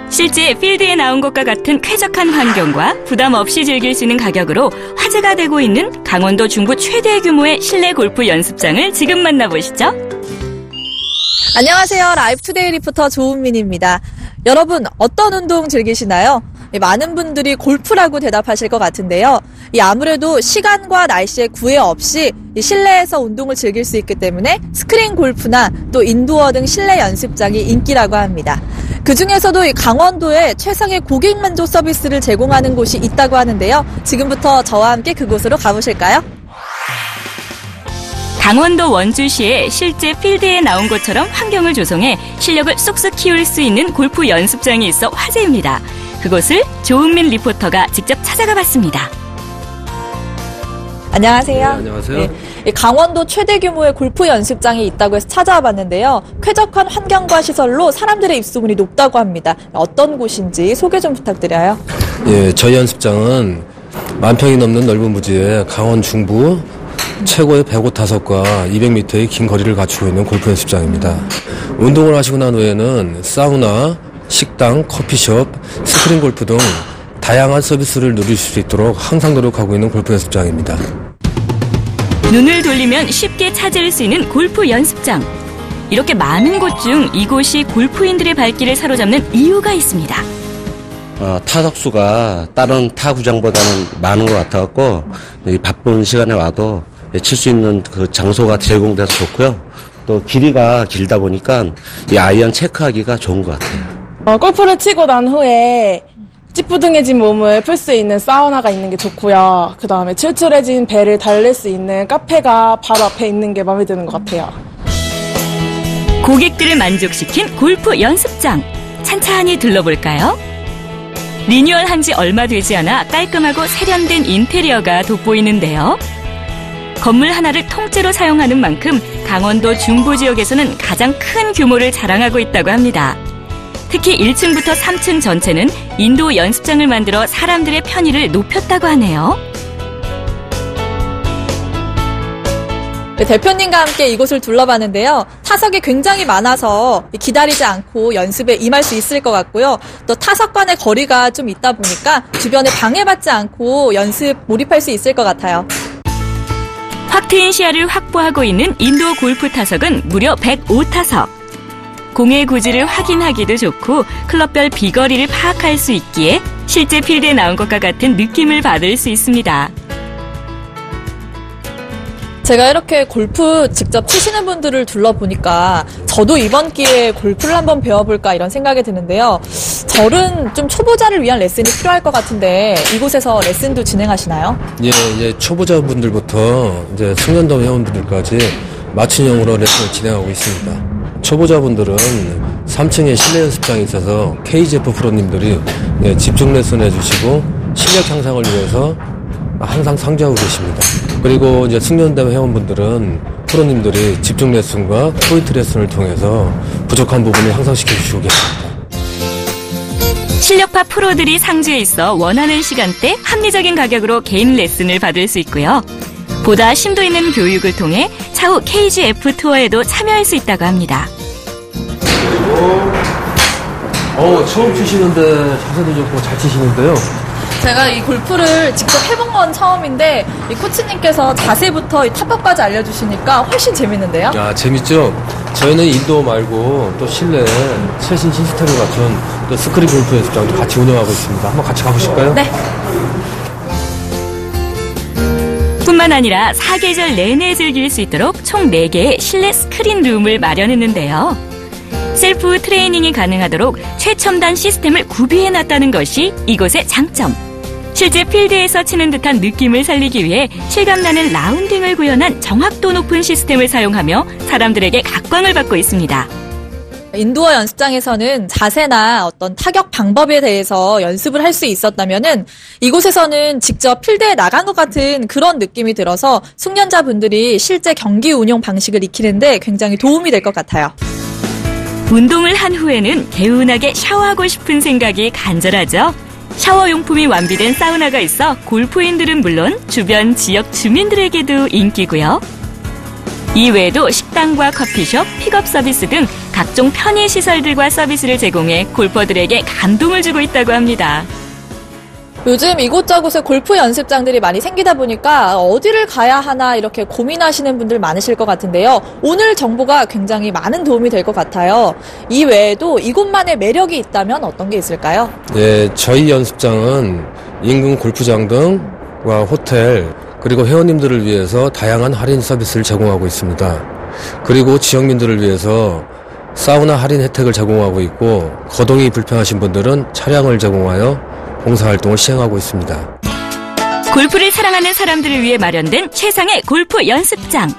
실제 필드에 나온 것과 같은 쾌적한 환경과 부담 없이 즐길 수 있는 가격으로 화제가 되고 있는 강원도 중부 최대 규모의 실내 골프 연습장을 지금 만나보시죠. 안녕하세요. 라이프투데이 리포터 조은민입니다. 여러분, 어떤 운동 즐기시나요? 많은 분들이 골프라고 대답하실 것 같은데요. 아무래도 시간과 날씨에 구애 없이 실내에서 운동을 즐길 수 있기 때문에 스크린 골프나 또 인도어 등 실내 연습장이 인기라고 합니다. 그중에서도 강원도에 최상의 고객 만족 서비스를 제공하는 곳이 있다고 하는데요. 지금부터 저와 함께 그곳으로 가보실까요? 강원도 원주시에 실제 필드에 나온 것처럼 환경을 조성해 실력을 쏙쏙 키울 수 있는 골프 연습장이 있어 화제입니다. 그곳을 조은민 리포터가 직접 찾아가 봤습니다. 안녕하세요. 네, 안녕하세요. 네, 강원도 최대 규모의 골프 연습장이 있다고 해서 찾아와 봤는데요. 쾌적한 환경과 시설로 사람들의 입소문이 높다고 합니다. 어떤 곳인지 소개 좀 부탁드려요. 예, 저희 연습장은 10,000평이 넘는 넓은 부지에 강원 중부 최고의 105타석과 200m의 긴 거리를 갖추고 있는 골프 연습장입니다. 운동을 하시고 난 후에는 사우나, 식당, 커피숍, 스크린 골프 등 다양한 서비스를 누릴 수 있도록 항상 노력하고 있는 골프 연습장입니다. 눈을 돌리면 쉽게 찾을 수 있는 골프 연습장. 이렇게 많은 곳 중 이곳이 골프인들의 발길을 사로잡는 이유가 있습니다. 타석 수가 다른 타구장보다는 많은 것 같아갖고 이 바쁜 시간에 와도 칠 수 있는 그 장소가 제공돼서 좋고요. 또 길이가 길다 보니까 이 아이언 체크하기가 좋은 것 같아요. 골프를 치고 난 후에 찌뿌둥해진 몸을 풀 수 있는 사우나가 있는 게 좋고요. 그 다음에 출출해진 배를 달랠 수 있는 카페가 바로 앞에 있는 게 마음에 드는 것 같아요. 고객들을 만족시킨 골프 연습장. 찬찬히 둘러볼까요? 리뉴얼한 지 얼마 되지 않아 깔끔하고 세련된 인테리어가 돋보이는데요. 건물 하나를 통째로 사용하는 만큼 강원도 중부 지역에서는 가장 큰 규모를 자랑하고 있다고 합니다. 특히 1층부터 3층 전체는 인도 연습장을 만들어 사람들의 편의를 높였다고 하네요. 네, 대표님과 함께 이곳을 둘러봤는데요. 타석이 굉장히 많아서 기다리지 않고 연습에 임할 수 있을 것 같고요. 또 타석 간의 거리가 좀 있다 보니까 주변에 방해받지 않고 연습 몰입할 수 있을 것 같아요. 확 트인 시야를 확보하고 있는 인도 골프 타석은 무려 105타석. 공의 구질을 확인하기도 좋고 클럽별 비거리를 파악할 수 있기에 실제 필드에 나온 것과 같은 느낌을 받을 수 있습니다. 제가 이렇게 골프 직접 치시는 분들을 둘러보니까 저도 이번 기회에 골프를 한번 배워볼까 이런 생각이 드는데요. 저는 좀 초보자를 위한 레슨이 필요할 것 같은데 이곳에서 레슨도 진행하시나요? 예, 초보자분들부터 이제 숙련도 회원분들까지 맞춤형으로 레슨을 진행하고 있습니다. 초보자분들은 3층에 실내 연습장이 있어서 KGF 프로님들이 집중 레슨 해주시고 실력 향상을 위해서 항상 상주하고 계십니다. 그리고 이제 숙련된 회원분들은 프로님들이 집중 레슨과 포인트 레슨을 통해서 부족한 부분을 향상시켜 주시고 계십니다. 실력파 프로들이 상주에 있어 원하는 시간대 합리적인 가격으로 개인 레슨을 받을 수 있고요. 보다 심도 있는 교육을 통해 차후 KGF 투어에도 참여할 수 있다고 합니다. 처음 치시는데 자세도 좋고 잘 치시는데요. 제가 이 골프를 직접 해본 건 처음인데 이 코치님께서 자세부터 이 탑법까지 알려주시니까 훨씬 재밌는데요? 아, 재밌죠? 저희는 인도어 말고 또 실내 최신 시스템을 갖춘 또 스크린 골프 연습장도 같이 운영하고 있습니다. 한번 같이 가보실까요? 네. 뿐만 아니라 사계절 내내 즐길 수 있도록 총 4개의 실내 스크린 룸을 마련했는데요. 셀프 트레이닝이 가능하도록 최첨단 시스템을 구비해놨다는 것이 이곳의 장점. 실제 필드에서 치는 듯한 느낌을 살리기 위해 실감나는 라운딩을 구현한 정확도 높은 시스템을 사용하며 사람들에게 각광을 받고 있습니다. 인도어 연습장에서는 자세나 어떤 타격 방법에 대해서 연습을 할 수 있었다면은 이곳에서는 직접 필드에 나간 것 같은 그런 느낌이 들어서 숙련자분들이 실제 경기 운용 방식을 익히는데 굉장히 도움이 될 것 같아요. 운동을 한 후에는 개운하게 샤워하고 싶은 생각이 간절하죠. 샤워용품이 완비된 사우나가 있어 골프인들은 물론 주변 지역 주민들에게도 인기고요. 이외에도 식당과 커피숍, 픽업 서비스 등 각종 편의시설들과 서비스를 제공해 골퍼들에게 감동을 주고 있다고 합니다. 요즘 이곳저곳에 골프 연습장들이 많이 생기다 보니까 어디를 가야 하나 이렇게 고민하시는 분들 많으실 것 같은데요. 오늘 정보가 굉장히 많은 도움이 될 것 같아요. 이 외에도 이곳만의 매력이 있다면 어떤 게 있을까요? 예, 저희 연습장은 인근 골프장 등과 호텔 그리고 회원님들을 위해서 다양한 할인 서비스를 제공하고 있습니다. 그리고 지역민들을 위해서 사우나 할인 혜택을 제공하고 있고 거동이 불편하신 분들은 차량을 제공하여 봉사활동을 시행하고 있습니다. 골프를 사랑하는 사람들을 위해 마련된 최상의 골프 연습장.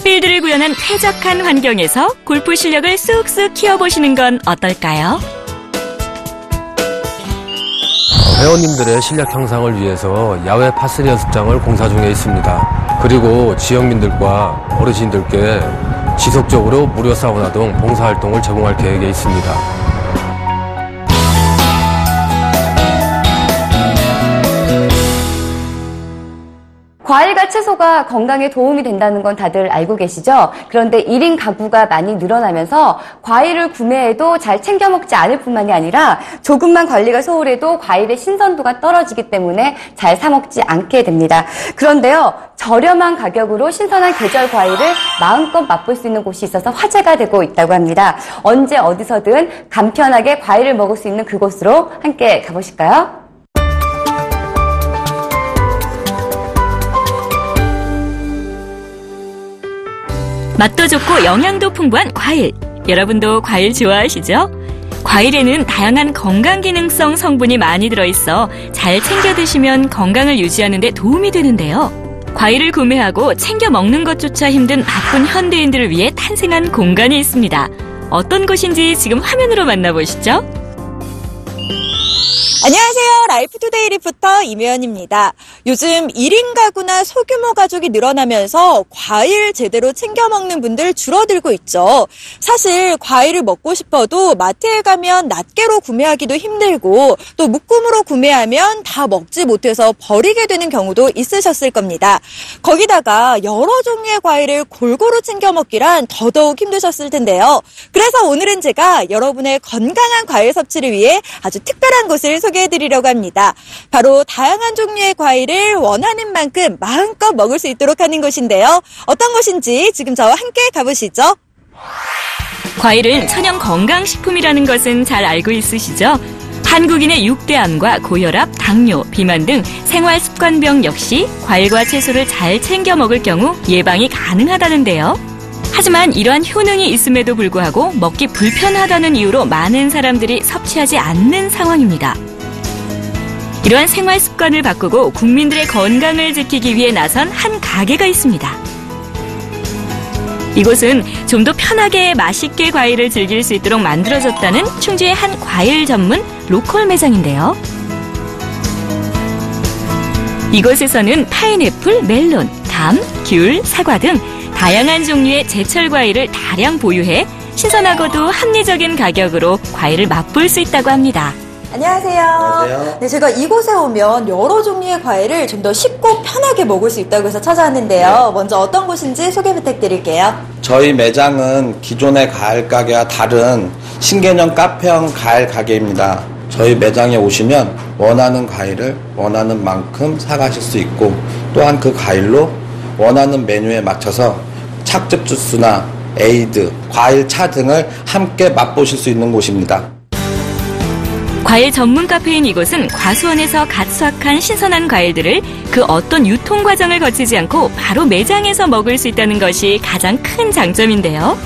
필드를 구현한 쾌적한 환경에서 골프 실력을 쑥쑥 키워보시는 건 어떨까요? 회원님들의 실력 향상을 위해서 야외 파3 연습장을 공사 중에 있습니다. 그리고 지역민들과 어르신들께 지속적으로 무료 사우나 등 봉사활동을 제공할 계획에 있습니다. 과일과 채소가 건강에 도움이 된다는 건 다들 알고 계시죠? 그런데 1인 가구가 많이 늘어나면서 과일을 구매해도 잘 챙겨 먹지 않을 뿐만이 아니라 조금만 관리가 소홀해도 과일의 신선도가 떨어지기 때문에 잘 사 먹지 않게 됩니다. 그런데요, 저렴한 가격으로 신선한 계절 과일을 마음껏 맛볼 수 있는 곳이 있어서 화제가 되고 있다고 합니다. 언제 어디서든 간편하게 과일을 먹을 수 있는 그곳으로 함께 가보실까요? 맛도 좋고 영양도 풍부한 과일. 여러분도 과일 좋아하시죠? 과일에는 다양한 건강 기능성 성분이 많이 들어있어 잘 챙겨 드시면 건강을 유지하는 데 도움이 되는데요. 과일을 구매하고 챙겨 먹는 것조차 힘든 바쁜 현대인들을 위해 탄생한 공간이 있습니다. 어떤 곳인지 지금 화면으로 만나보시죠. 안녕하세요. 라이프투데이 리포터 임혜연입니다. 요즘 1인 가구나 소규모 가족이 늘어나면서 과일 제대로 챙겨 먹는 분들 줄어들고 있죠. 사실 과일을 먹고 싶어도 마트에 가면 낱개로 구매하기도 힘들고 또 묶음으로 구매하면 다 먹지 못해서 버리게 되는 경우도 있으셨을 겁니다. 거기다가 여러 종류의 과일을 골고루 챙겨 먹기란 더더욱 힘드셨을 텐데요. 그래서 오늘은 제가 여러분의 건강한 과일 섭취를 위해 아주 특별한 곳을 소개해드리려고 합니다. 바로 다양한 종류의 과일을 원하는 만큼 마음껏 먹을 수 있도록 하는 곳인데요. 어떤 곳인지 지금 저와 함께 가보시죠. 과일은 천연 건강식품이라는 것은 잘 알고 있으시죠? 한국인의 6대암과 고혈압, 당뇨, 비만 등 생활습관병 역시 과일과 채소를 잘 챙겨 먹을 경우 예방이 가능하다는데요. 하지만 이러한 효능이 있음에도 불구하고 먹기 불편하다는 이유로 많은 사람들이 섭취하지 않는 상황입니다. 이러한 생활 습관을 바꾸고 국민들의 건강을 지키기 위해 나선 한 가게가 있습니다. 이곳은 좀 더 편하게 맛있게 과일을 즐길 수 있도록 만들어졌다는 충주의 한 과일 전문 로컬 매장인데요. 이곳에서는 파인애플, 멜론, 감밤, 귤, 사과 등 다양한 종류의 제철 과일을 다량 보유해 신선하고도 합리적인 가격으로 과일을 맛볼 수 있다고 합니다. 안녕하세요. 안녕하세요. 네, 제가 이곳에 오면 여러 종류의 과일을 좀 더 쉽고 편하게 먹을 수 있다고 해서 찾아왔는데요. 먼저 어떤 곳인지 소개 부탁드릴게요. 저희 매장은 기존의 과일 가게와 다른 신개념 카페형 과일 가게입니다. 저희 매장에 오시면 원하는 과일을 원하는 만큼 사가실 수 있고, 또한 그 과일로 원하는 메뉴에 맞춰서 착즙 주스나 에이드, 과일 차 등을 함께 맛보실 수 있는 곳입니다. 과일 전문 카페인 이곳은 과수원에서 갓 수확한 신선한 과일들을 그 어떤 유통 과정을 거치지 않고 바로 매장에서 먹을 수 있다는 것이 가장 큰 장점인데요.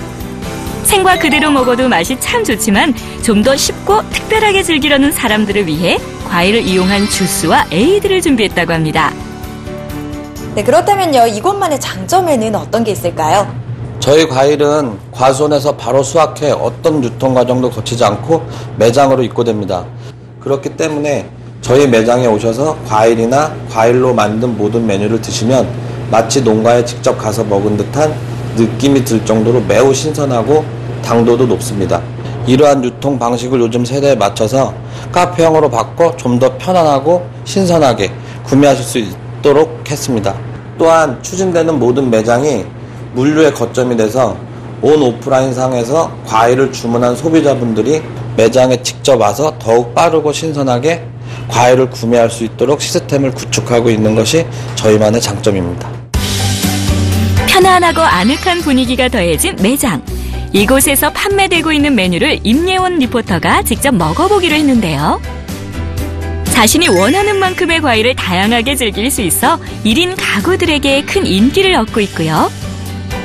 생과 그대로 먹어도 맛이 참 좋지만 좀 더 쉽고 특별하게 즐기려는 사람들을 위해 과일을 이용한 주스와 에이드를 준비했다고 합니다. 네, 그렇다면요, 이곳만의 장점에는 어떤 게 있을까요? 저희 과일은 과수원에서 바로 수확해 어떤 유통 과정도 거치지 않고 매장으로 입고됩니다. 그렇기 때문에 저희 매장에 오셔서 과일이나 과일로 만든 모든 메뉴를 드시면 마치 농가에 직접 가서 먹은 듯한 느낌이 들 정도로 매우 신선하고 당도도 높습니다. 이러한 유통 방식을 요즘 세대에 맞춰서 카페형으로 바꿔 좀 더 편안하고 신선하게 구매하실 수 있도록 했습니다. 또한 추진되는 모든 매장이 물류의 거점이 돼서 온 오프라인 상에서 과일을 주문한 소비자분들이 매장에 직접 와서 더욱 빠르고 신선하게 과일을 구매할 수 있도록 시스템을 구축하고 있는 것이 저희만의 장점입니다. 편안하고 아늑한 분위기가 더해진 매장. 이곳에서 판매되고 있는 메뉴를 임예원 리포터가 직접 먹어보기로 했는데요. 자신이 원하는 만큼의 과일을 다양하게 즐길 수 있어 1인 가구들에게 큰 인기를 얻고 있고요.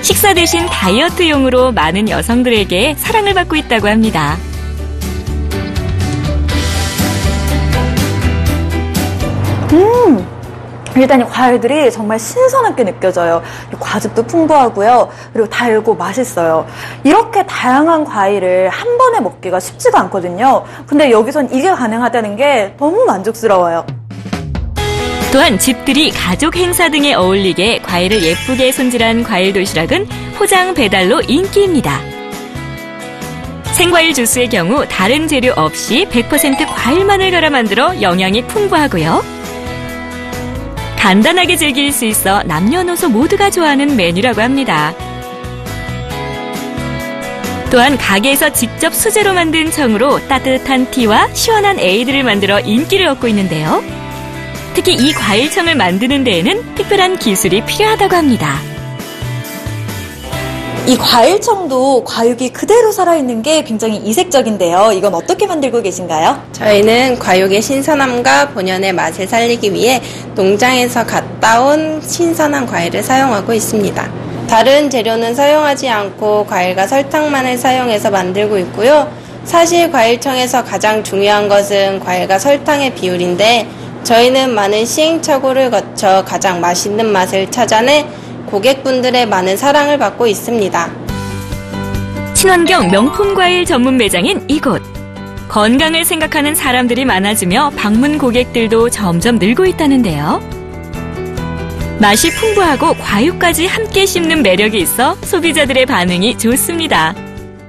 식사 대신 다이어트용으로 많은 여성들에게 사랑을 받고 있다고 합니다. 일단 이 과일들이 정말 신선하게 느껴져요. 과즙도 풍부하고요. 그리고 달고 맛있어요. 이렇게 다양한 과일을 한 번에 먹기가 쉽지가 않거든요. 근데 여기선 이게 가능하다는 게 너무 만족스러워요. 또한 집들이 가족 행사 등에 어울리게 과일을 예쁘게 손질한 과일 도시락은 포장 배달로 인기입니다. 생과일 주스의 경우 다른 재료 없이 100% 과일만을 갈아 만들어 영양이 풍부하고요. 간단하게 즐길 수 있어 남녀노소 모두가 좋아하는 메뉴라고 합니다. 또한 가게에서 직접 수제로 만든 청으로 따뜻한 티와 시원한 에이드를 만들어 인기를 얻고 있는데요. 특히 이 과일청을 만드는 데에는 특별한 기술이 필요하다고 합니다. 이 과일청도 과육이 그대로 살아있는 게 굉장히 이색적인데요. 이건 어떻게 만들고 계신가요? 저희는 과육의 신선함과 본연의 맛을 살리기 위해 농장에서 갓 따온 신선한 과일을 사용하고 있습니다. 다른 재료는 사용하지 않고 과일과 설탕만을 사용해서 만들고 있고요. 사실 과일청에서 가장 중요한 것은 과일과 설탕의 비율인데 저희는 많은 시행착오를 거쳐 가장 맛있는 맛을 찾아내 고객분들의 많은 사랑을 받고 있습니다. 친환경 명품 과일 전문 매장인 이곳. 건강을 생각하는 사람들이 많아지며 방문 고객들도 점점 늘고 있다는데요. 맛이 풍부하고 과육까지 함께 씹는 매력이 있어 소비자들의 반응이 좋습니다.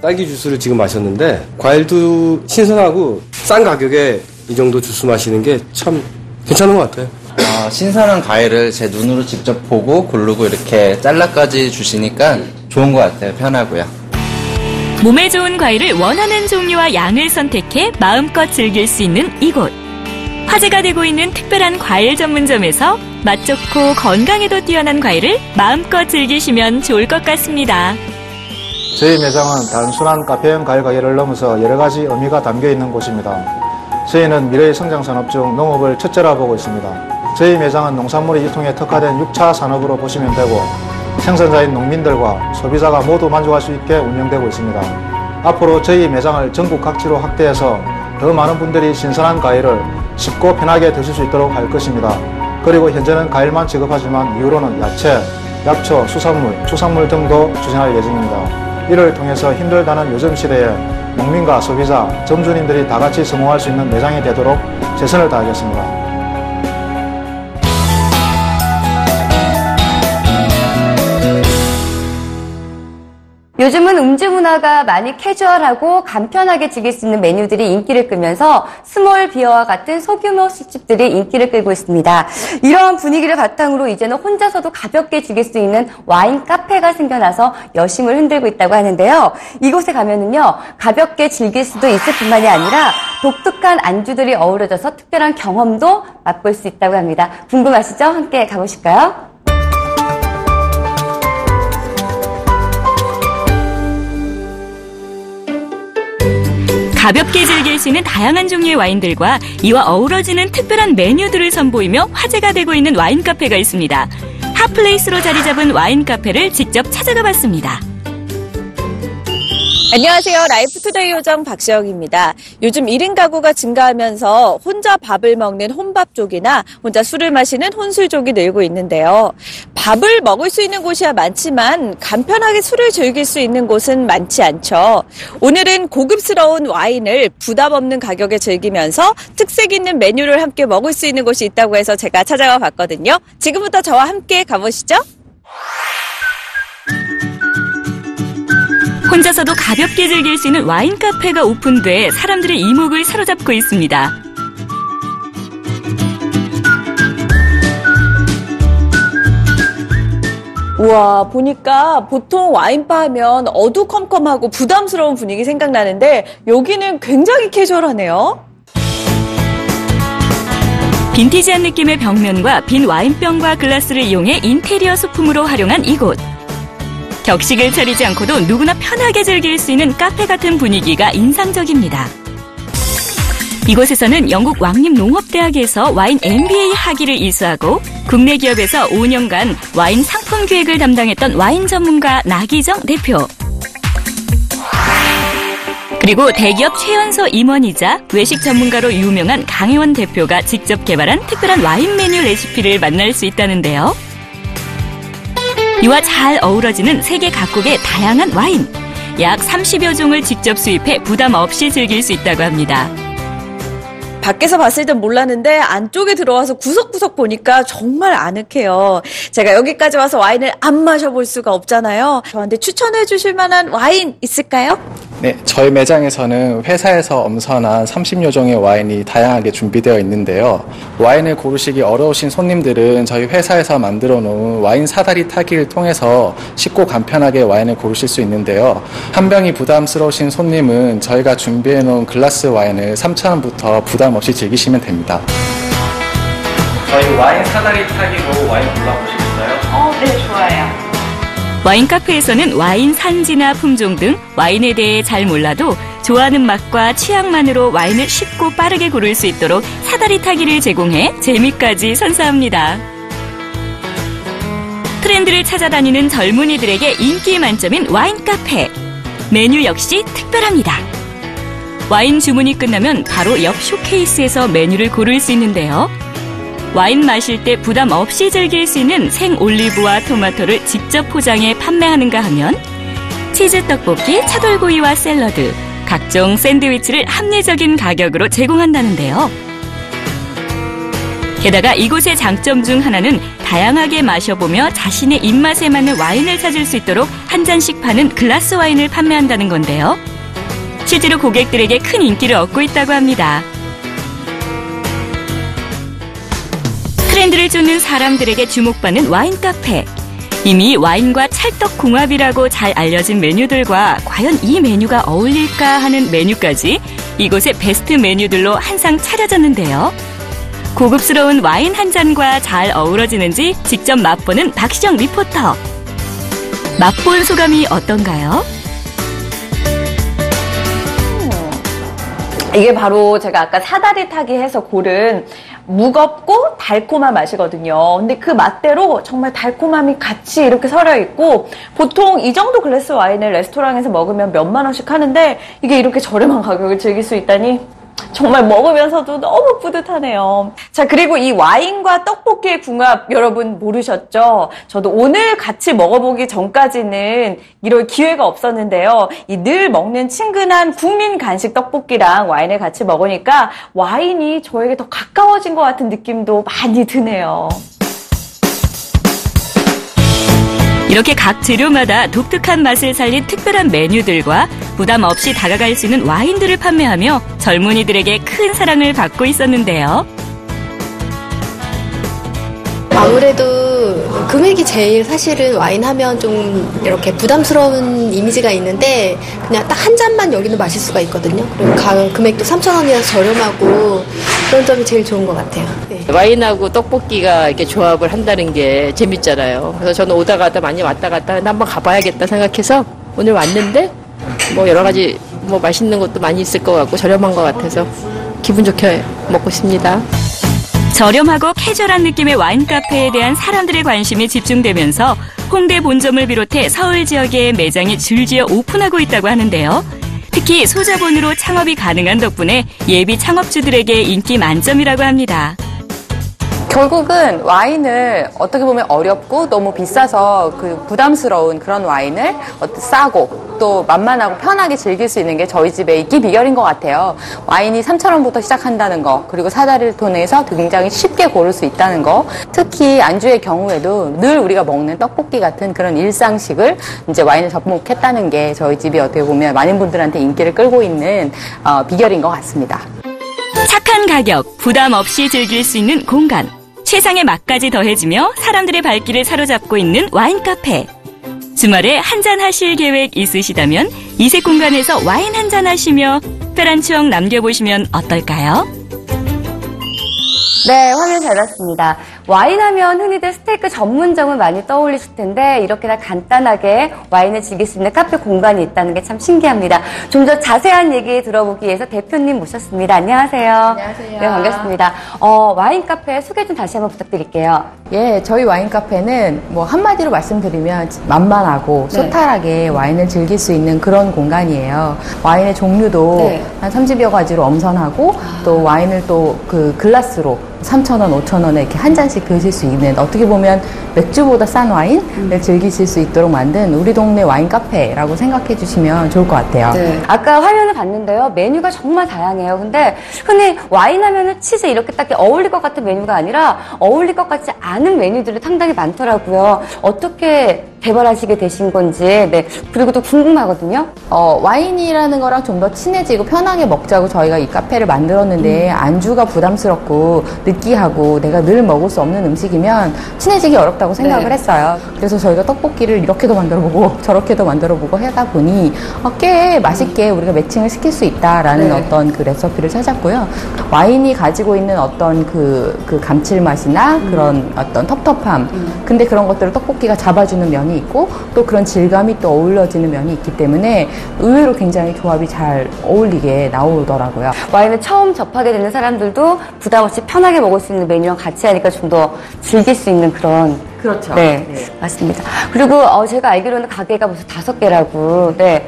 딸기 주스를 지금 마셨는데 과일도 신선하고 싼 가격에 이 정도 주스 마시는 게 참 괜찮은 것 같아요. 신선한 과일을 제 눈으로 직접 보고 고르고 이렇게 잘라까지 주시니까 좋은 것 같아요. 편하고요. 몸에 좋은 과일을 원하는 종류와 양을 선택해 마음껏 즐길 수 있는 이곳. 화제가 되고 있는 특별한 과일 전문점에서 맛 좋고 건강에도 뛰어난 과일을 마음껏 즐기시면 좋을 것 같습니다. 저희 매장은 단순한 카페형 과일 가게를 넘어서 여러 가지 의미가 담겨 있는 곳입니다. 저희는 미래의 성장산업 중 농업을 첫째라 보고 있습니다. 저희 매장은 농산물의 유통에 특화된 6차 산업으로 보시면 되고 생산자인 농민들과 소비자가 모두 만족할 수 있게 운영되고 있습니다. 앞으로 저희 매장을 전국 각지로 확대해서 더 많은 분들이 신선한 과일을 쉽고 편하게 드실 수 있도록 할 것입니다. 그리고 현재는 과일만 취급하지만 이후로는 야채, 약초, 수산물, 축산물 등도 추진할 예정입니다. 이를 통해서 힘들다는 요즘 시대에 농민과 소비자, 점주님들이 다 같이 성공할 수 있는 매장이 되도록 최선을 다하겠습니다. 요즘은 음주 문화가 많이 캐주얼하고 간편하게 즐길 수 있는 메뉴들이 인기를 끌면서 스몰 비어와 같은 소규모 술집들이 인기를 끌고 있습니다. 이러한 분위기를 바탕으로 이제는 혼자서도 가볍게 즐길 수 있는 와인 카페가 생겨나서 여심을 흔들고 있다고 하는데요. 이곳에 가면은요, 가볍게 즐길 수도 있을 뿐만이 아니라 독특한 안주들이 어우러져서 특별한 경험도 맛볼 수 있다고 합니다. 궁금하시죠? 함께 가보실까요? 가볍게 즐길 수 있는 다양한 종류의 와인들과 이와 어우러지는 특별한 메뉴들을 선보이며 화제가 되고 있는 와인 카페가 있습니다. 핫플레이스로 자리 잡은 와인 카페를 직접 찾아가 봤습니다. 안녕하세요. 라이프투데이 요정 박시영입니다. 요즘 1인 가구가 증가하면서 혼자 밥을 먹는 혼밥족이나 혼자 술을 마시는 혼술족이 늘고 있는데요. 밥을 먹을 수 있는 곳이야 많지만 간편하게 술을 즐길 수 있는 곳은 많지 않죠. 오늘은 고급스러운 와인을 부담 없는 가격에 즐기면서 특색 있는 메뉴를 함께 먹을 수 있는 곳이 있다고 해서 제가 찾아가 봤거든요. 지금부터 저와 함께 가보시죠. 혼자서도 가볍게 즐길 수 있는 와인 카페가 오픈돼 사람들의 이목을 사로잡고 있습니다. 우와, 보니까 보통 와인바 하면 어두컴컴하고 부담스러운 분위기 생각나는데 여기는 굉장히 캐주얼하네요. 빈티지한 느낌의 벽면과 빈 와인병과 글라스를 이용해 인테리어 소품으로 활용한 이곳. 격식을 차리지 않고도 누구나 편하게 즐길 수 있는 카페 같은 분위기가 인상적입니다. 이곳에서는 영국 왕립농업대학에서 와인 MBA 학위를 이수하고 국내 기업에서 5년간 와인 상품 기획을 담당했던 와인 전문가 나기정 대표. 그리고 대기업 최연소 임원이자 외식 전문가로 유명한 강혜원 대표가 직접 개발한 특별한 와인 메뉴 레시피를 만날 수 있다는데요. 이와 잘 어우러지는 세계 각국의 다양한 와인. 약 30여 종을 직접 수입해 부담 없이 즐길 수 있다고 합니다. 밖에서 봤을 땐 몰랐는데 안쪽에 들어와서 구석구석 보니까 정말 아늑해요. 제가 여기까지 와서 와인을 안 마셔볼 수가 없잖아요. 저한테 추천해 주실 만한 와인 있을까요? 네, 저희 매장에서는 회사에서 엄선한 30여 종의 와인이 다양하게 준비되어 있는데요. 와인을 고르시기 어려우신 손님들은 저희 회사에서 만들어 놓은 와인 사다리 타기를 통해서 쉽고 간편하게 와인을 고르실 수 있는데요. 한 병이 부담스러우신 손님은 저희가 준비해 놓은 글라스 와인을 3,000원부터 부담 없이 즐기시면 됩니다. 저희 와인 사다리 타기로 와인 골라보시겠어요? 네, 좋아요. 와인 카페에서는 와인 산지나 품종 등 와인에 대해 잘 몰라도 좋아하는 맛과 취향만으로 와인을 쉽고 빠르게 고를 수 있도록 사다리 타기를 제공해 재미까지 선사합니다. 트렌드를 찾아다니는 젊은이들에게 인기 만점인 와인 카페. 메뉴 역시 특별합니다. 와인 주문이 끝나면 바로 옆 쇼케이스에서 메뉴를 고를 수 있는데요. 와인 마실 때 부담 없이 즐길 수 있는 생 올리브와 토마토를 직접 포장해 판매하는가 하면 치즈 떡볶이, 차돌구이와 샐러드, 각종 샌드위치를 합리적인 가격으로 제공한다는데요. 게다가 이곳의 장점 중 하나는 다양하게 마셔보며 자신의 입맛에 맞는 와인을 찾을 수 있도록 한 잔씩 파는 글라스 와인을 판매한다는 건데요. 실제로 고객들에게 큰 인기를 얻고 있다고 합니다. 트렌드를 쫓는 사람들에게 주목받는 와인 카페. 이미 와인과 찰떡궁합이라고 잘 알려진 메뉴들과 과연 이 메뉴가 어울릴까 하는 메뉴까지 이곳의 베스트 메뉴들로 한상 차려졌는데요. 고급스러운 와인 한 잔과 잘 어우러지는지 직접 맛보는 박시영 리포터. 맛본 소감이 어떤가요? 이게 바로 제가 아까 사다리 타기 해서 고른 무겁고 달콤한 맛이거든요. 근데 그 맛대로 정말 달콤함이 같이 이렇게 서려 있고 보통 이 정도 글래스 와인을 레스토랑에서 먹으면 몇만 원씩 하는데 이게 이렇게 저렴한 가격을 즐길 수 있다니 정말 먹으면서도 너무 뿌듯하네요. 자, 그리고 이 와인과 떡볶이의 궁합 여러분 모르셨죠? 저도 오늘 같이 먹어보기 전까지는 이럴 기회가 없었는데요. 이 늘 먹는 친근한 국민 간식 떡볶이랑 와인을 같이 먹으니까 와인이 저에게 더 가까워진 것 같은 느낌도 많이 드네요. 이렇게 각 재료마다 독특한 맛을 살린 특별한 메뉴들과 부담 없이 다가갈 수 있는 와인들을 판매하며 젊은이들에게 큰 사랑을 받고 있었는데요. 아무래도 금액이 제일 사실은 와인 하면 좀 이렇게 부담스러운 이미지가 있는데 그냥 딱 한 잔만 여기는 마실 수가 있거든요. 그리고 금액도 3,000원이라서 저렴하고 그런 점이 제일 좋은 것 같아요. 네. 와인하고 떡볶이가 이렇게 조합을 한다는 게 재밌잖아요. 그래서 저는 오다 가다 많이 왔다 갔다 하는데 한번 가봐야겠다 생각해서 오늘 왔는데 뭐 여러 가지 뭐 맛있는 것도 많이 있을 것 같고 저렴한 것 같아서 기분 좋게 먹고 있습니다. 저렴하고 캐주얼한 느낌의 와인 카페에 대한 사람들의 관심이 집중되면서 홍대 본점을 비롯해 서울 지역에 매장이 줄지어 오픈하고 있다고 하는데요. 특히 소자본으로 창업이 가능한 덕분에 예비 창업주들에게 인기 만점이라고 합니다. 결국은 와인을 어떻게 보면 어렵고 너무 비싸서 그 부담스러운 그런 와인을 싸고 또 만만하고 편하게 즐길 수 있는 게 저희 집의 인기 비결인 것 같아요. 와인이 3,000원부터 시작한다는 거, 그리고 사다리를 통해서 굉장히 쉽게 고를 수 있다는 거, 특히 안주의 경우에도 늘 우리가 먹는 떡볶이 같은 그런 일상식을 이제 와인을 접목했다는 게 저희 집이 어떻게 보면 많은 분들한테 인기를 끌고 있는 비결인 것 같습니다. 착한 가격, 부담 없이 즐길 수 있는 공간, 최상의 맛까지 더해지며 사람들의 발길을 사로잡고 있는 와인 카페. 주말에 한잔 하실 계획 있으시다면 이색 공간에서 와인 한잔 하시며 특별한 추억 남겨보시면 어떨까요? 네, 화면 잘 봤습니다. 와인 하면 흔히들 스테이크 전문점을 많이 떠올리실 텐데 이렇게나 간단하게 와인을 즐길 수 있는 카페 공간이 있다는 게 참 신기합니다. 좀 더 자세한 얘기 들어보기 위해서 대표님 모셨습니다. 안녕하세요. 안녕하세요. 네, 반갑습니다. 와인 카페 소개 좀 다시 한번 부탁드릴게요. 예, 저희 와인 카페는 뭐 한마디로 말씀드리면 만만하고 네. 소탈하게 와인을 즐길 수 있는 그런 공간이에요. 와인의 종류도 네. 한 30여 가지로 엄선하고 또 와인을 또 그 글라스로 3,000원, 5,000원에 이렇게 한 잔씩 드실 수 있는, 어떻게 보면 맥주보다 싼 와인을 즐기실 수 있도록 만든 우리 동네 와인 카페라고 생각해 주시면 좋을 것 같아요. 네. 아까 화면을 봤는데요. 메뉴가 정말 다양해요. 근데 흔히 와인 하면은 치즈 이렇게 딱 어울릴 것 같은 메뉴가 아니라 어울릴 것 같지 않은 메뉴들이 상당히 많더라고요. 어떻게 개발하시게 되신 건지, 네. 그리고 또 궁금하거든요. 와인이라는 거랑 좀 더 친해지고 편하게 먹자고 저희가 이 카페를 만들었는데 안주가 부담스럽고 느끼하고 내가 늘 먹을 수 없는 음식이면 친해지기 어렵다고 생각을 네. 했어요. 그래서 저희가 떡볶이를 이렇게도 만들어보고 저렇게도 만들어보고 하다 보니 꽤 맛있게 우리가 매칭을 시킬 수 있다라는 네. 어떤 그 레시피를 찾았고요. 와인이 가지고 있는 어떤 그 감칠맛이나 그런 어떤 텁텁함, 근데 그런 것들을 떡볶이가 잡아주는 면이 있고 또 그런 질감이 또 어우러지는 면이 있기 때문에 의외로 굉장히 조합이 잘 어울리게 나오더라고요. 와인을 처음 접하게 되는 사람들도 부담 없이 편하게 먹을 수 있는 메뉴랑 같이 하니까 좀 더 즐길 수 있는 그런. 그렇죠. 네, 맞습니다. 그리고 제가 알기로는 가게가 무슨 5개라고. 네,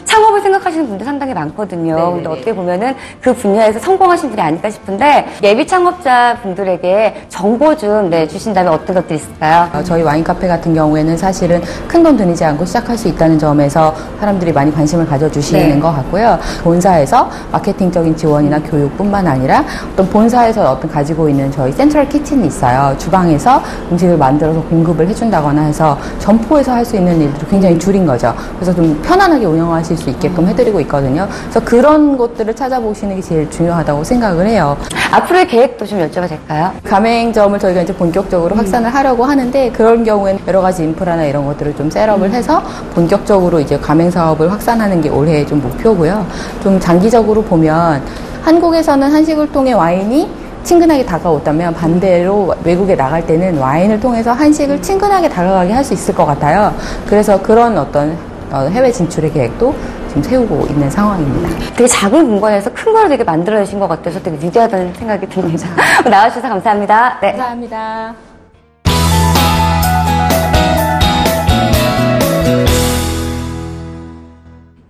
창업을 생각하시는 분들 상당히 많거든요. 네, 근데 어떻게 보면은 그 분야에서 성공하신 분이 아닐까 싶은데 예비 창업자 분들에게 정보 좀 주신다면 어떤 것들이 있을까요? 저희 와인 카페 같은 경우에는 사실은 큰 돈 들이지 않고 시작할 수 있다는 점에서 사람들이 많이 관심을 가져주시는 네. 것 같고요. 본사에서 마케팅적인 지원이나 교육뿐만 아니라 어떤 본사에서 어떤 가지고 있는 저희 센트럴 키친이 있어요. 주방에서 음식을 만들어서 공급을 해준다거나 해서 점포에서 할 수 있는 일들을 굉장히 줄인 거죠. 그래서 좀 편안하게 운영하실 수 있게끔 해드리고 있거든요. 그래서 그런 것들을 찾아보시는 게 제일 중요하다고 생각을 해요. 앞으로의 계획도 좀 여쭤봐도 될까요? 가맹점을 저희가 이제 본격적으로 확산을 하려고 하는데, 그런 경우에는 여러 가지 인프라나 이런 것들을 좀 셋업을 해서 본격적으로 이제 가맹 사업을 확산하는 게 올해 좀 목표고요. 좀 장기적으로 보면 한국에서는 한식을 통해 와인이 친근하게 다가오다면 반대로 외국에 나갈 때는 와인을 통해서 한식을 친근하게 다가가게 할 수 있을 것 같아요. 그래서 그런 어떤 해외 진출의 계획도 지금 세우고 있는 상황입니다. 되게 작은 공간에서 큰 걸 되게 만들어내신 것 같아서 되게 위대하다는 생각이 듭니다. 나와주셔서 감사합니다. 네. 감사합니다.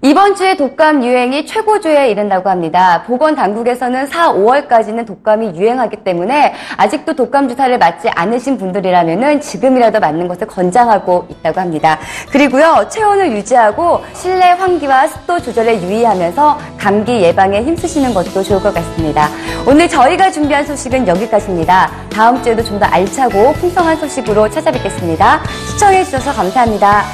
이번 주에 독감 유행이 최고조에 이른다고 합니다. 보건당국에서는 4, 5월까지는 독감이 유행하기 때문에 아직도 독감 주사를 맞지 않으신 분들이라면 지금이라도 맞는 것을 권장하고 있다고 합니다. 그리고요, 체온을 유지하고 실내 환기와 습도 조절에 유의하면서 감기 예방에 힘쓰시는 것도 좋을 것 같습니다. 오늘 저희가 준비한 소식은 여기까지입니다. 다음 주에도 좀 더 알차고 풍성한 소식으로 찾아뵙겠습니다. 시청해주셔서 감사합니다.